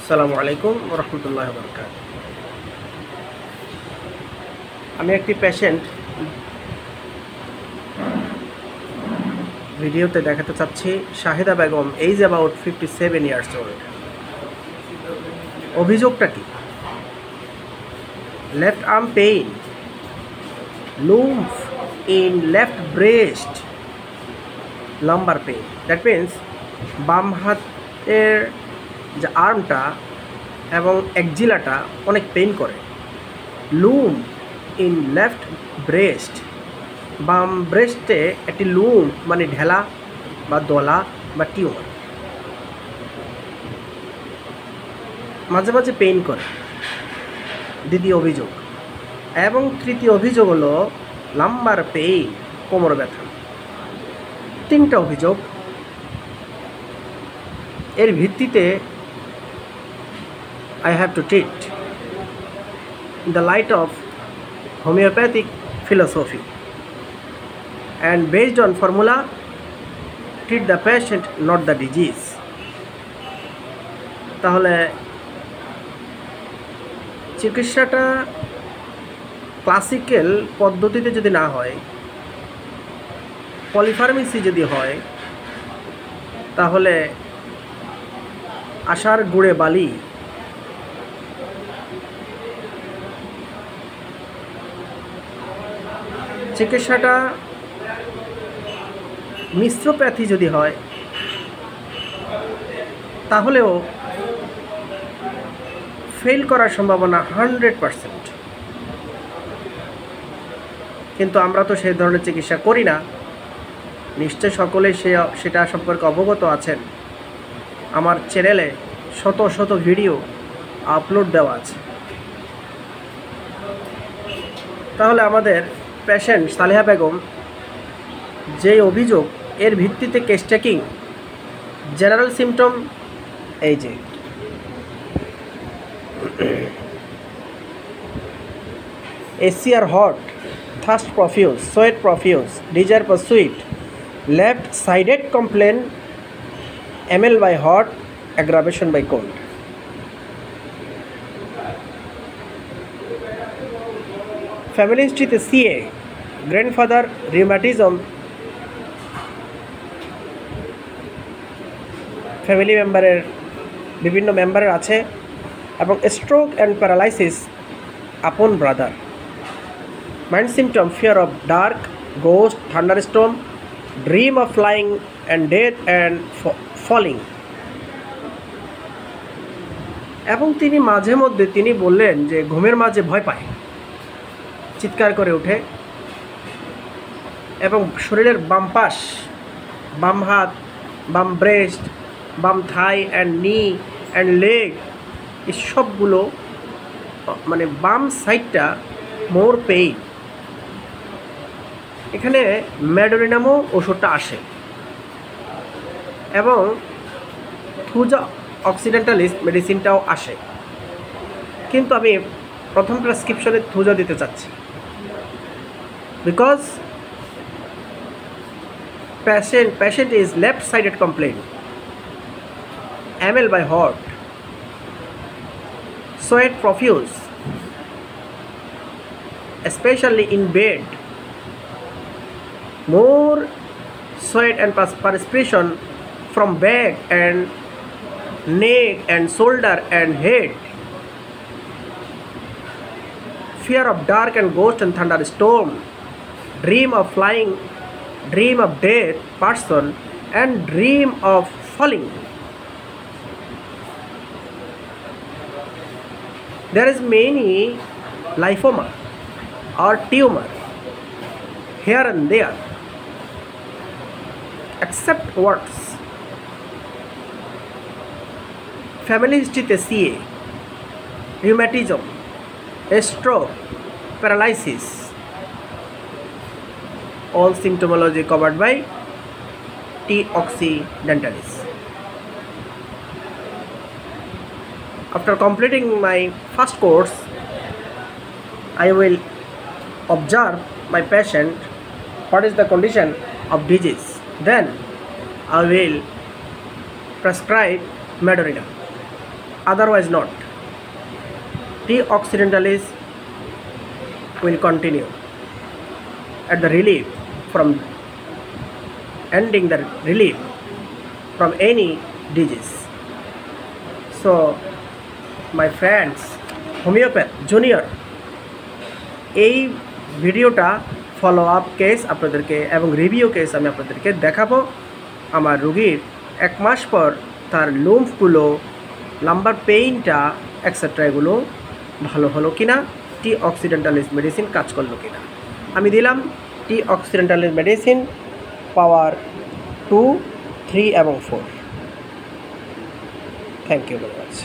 আসসালামু আলাইকুম ওয়া রাহমাতুল্লাহি ওয়া বারাকাতুহু। আমি একটি পেশেন্ট ভিডিওতে দেখাতে চাচ্ছি। Shahida Begum, age about 57 years old. অভিযোগটা কি? Left arm pain, lump in left breast, lumbar pain. That means বাম হাতের যে আর্মটা এবং একজিলাটা অনেক পেইন করে। লুম ইন লেফট ব্রেস্ট, বাম ব্রেস্টে একটি লুম মানে ঢেলা বা দলা বা টিউমার, মাঝে মাঝে পেইন করে। দ্বিতীয় অভিযোগ। এবং তৃতীয় অভিযোগ হলো লাম্বার পেইন, কোমর ব্যথা। তিনটা অভিযোগ। এর ভিত্তিতে I have to treat in the light of homeopathic philosophy and based on formula, treat the patient not the disease. তাহলে চিকিৎসাটা ক্লাসিক্যাল পদ্ধতিতে যদি না হয়, পলিফার্মেসি যদি হয়, তাহলে আশার গুড়ে বালি। চিকিৎসাটা মিশ্রপ্যাথি যদি হয়, তাহলেও ফেল করার সম্ভাবনা 100%। কিন্তু আমরা তো সেই ধরনের চিকিৎসা করি না। নিশ্চয় সকলেই সেটা সম্পর্কে অবগত আছেন। আমার চ্যানেলে শত শত ভিডিও আপলোড দেওয়া আছে। তাহলে আমাদের পেশেন্ট সালেহা বেগম যে অভিযোগ, এর ভিত্তিতে কেস টেকিং, জেনারেল সিমটম এই যে ACR hot, thirst profuse, sweat profuse, desire pursuit, left sided complaint, ML by hot, aggravation by cold. Family history তে CA, grandfather rheumatism, ফ্যামিলি মেম্বারের বিভিন্ন মেম্বারের আছে, এবং স্ট্রোক অ্যান্ড প্যারালাইসিস আপন brother. Mind symptom fear of dark, ghost, thunderstorm, dream of flying and death and falling. এবং তিনি মাঝে মধ্যে তিনি বললেন যে ঘুমের মাঝে ভয় পায়, চিৎকার করে ওঠে, এবং শরীরের বাম পাশ, বাম হাত, বাম ব্রেস্ট, বাম থাই অ্যান্ড নি অ্যান্ড লেগ, এই সবগুলো মানে বাম সাইডটা মোর পেইন। এখানে ম্যাডোরিনামও ওষুধটা আসে, এবং থুজা অক্সিডেন্টালিস মেডিসিনটাও আসে। কিন্তু আমি প্রথম প্রেসক্রিপশনে থুজা দিতে চাচ্ছি, because patient is left-sided complaint, ML by hot, sweat profuse, especially in bed, more sweat and perspiration from back and neck and shoulder and head, fear of dark and ghost and thunderstorm, dream of flying, dream of dead person, and dream of falling. There is many lymphoma or tumor here and there, except words. Family history te CA, rheumatism, stroke, paralysis, all symptomology covered by T. occidentalis. After completing my first course, I will observe my patient, what is the condition of disease. Then I will prescribe Medorina. otherwise not. T. occidentalis will continue at the relief from ending the relief from any disease. So my friends, homeopath junior, এই ভিডিওটা follow up case আপনাদেরকে এবং review case আমি আপনাদেরকে দেখাবো। আমার রোগীর 1 মাস পর তার লুম্ফগুলো, লাম্বার পেইনটা এক্সেট্রা এগুলো ভালো হলো কিনা, টি অক্সিডেন্টালিস মেডিসিন কাজ করলো কিনা। আমি দিলাম টি অক্সিডেন্টালিস মেডিসিন পাওয়ার 2, 3 এবং 4। Thank you very much.